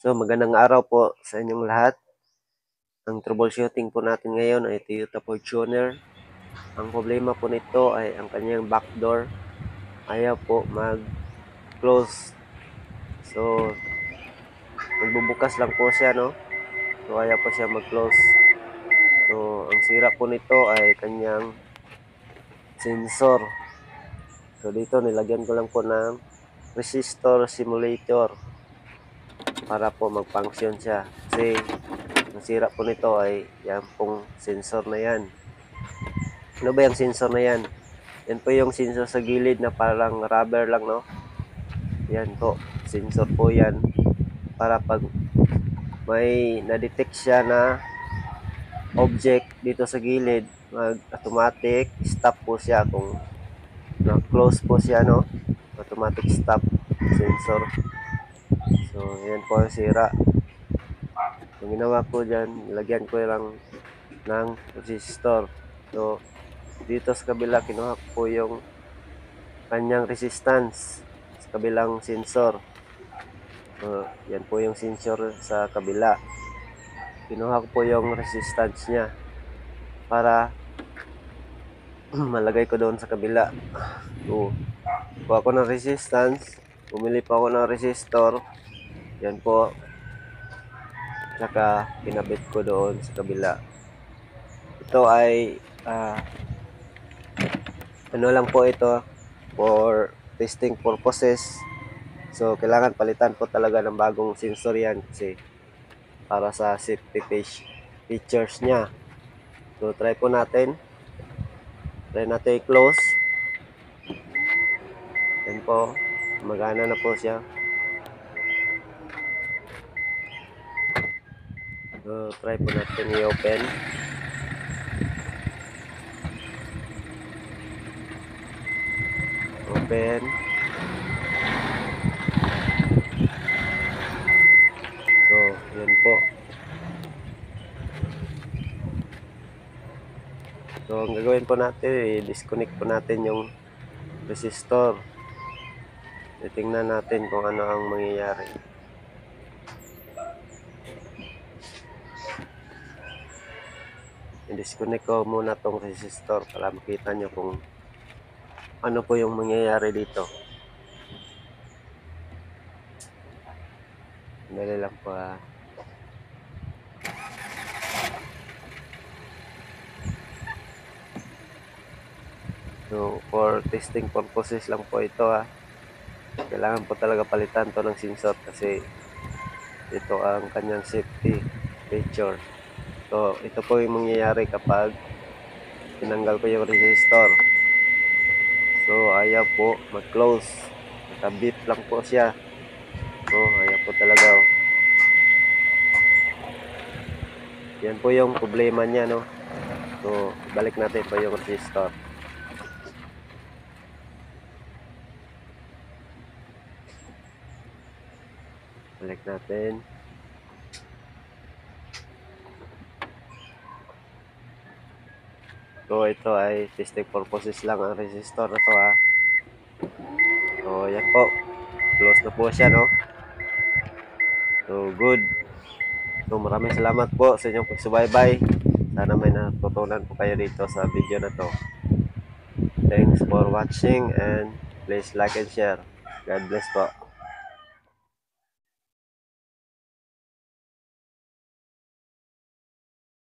So magandang araw po sa inyong lahat. Ang troubleshooting po natin ngayon ay Toyota Fortuner. Ang problema po nito ay ang kanyang backdoor ayaw po mag-close. So magbubukas lang po siya, no? So ayaw po siya mag-close. So ang sira po nito ay kanyang sensor. So dito nilagyan ko lang po ng resistor simulator para po mag-function siya. Kasi ang sira po nito ay yan pong sensor na yan. Ano ba yung sensor na yan? Yan po yung sensor sa gilid na parang rubber lang, no? Yan po, sensor po yan. Para pag may na-detect siya na object dito sa gilid, mag-automatic stop po siya. Kung na-close po siya, no? Automatic stop sensor. So, yan po ang sira. Yung ginawa ko dyan, lagyan ko lang ng resistor. So, dito sa kabila, kinuha ko po yung kanyang resistance sa kabilang sensor. So, yan po yung sensor sa kabila. Kinuha ko po yung resistance niya para malagay ko doon sa kabila. So, kuha ko ng resistance. Bumili pa ako ng resistor. Yan po. Tsaka pinabit ko doon sa kabila. Ito ay ano lang po ito for testing purposes. So, kailangan palitan po talaga ng bagong sensor yan kasi para sa safety features niya. So, try po natin. Try natin i-close. Yan po. Magana na po siya. So, try po natin i-open. Open. So, yan po. So, ang gagawin po natin, i-disconnect po natin yung resistor. Titingnan natin kung ano ang mangyayari. I-disconnect ko muna tong resistor para makita nyo kung ano po yung mangyayari dito. Dali lang po ha. So, for testing purposes lang po ito ha. Kailangan po talaga palitan to ng sensor kasi ito ang kanyang safety feature. So, ito po yung mangyayari kapag tinanggal ko yung resistor. So, ayaw po mag-close. Nakabip lang po siya. So, ayaw po talaga. Oh. Yan po yung problema niya, no? So, balik natin po yung resistor. Balik natin. So, ito ay testing purposes lang ang resistor na to ha. So, yan po. Close na po siya, no? So, good. So, maraming salamat po sa inyong pagsubaybay. Sana may natutunan po kayo dito sa video na to. Thanks for watching and please like and share. God bless po.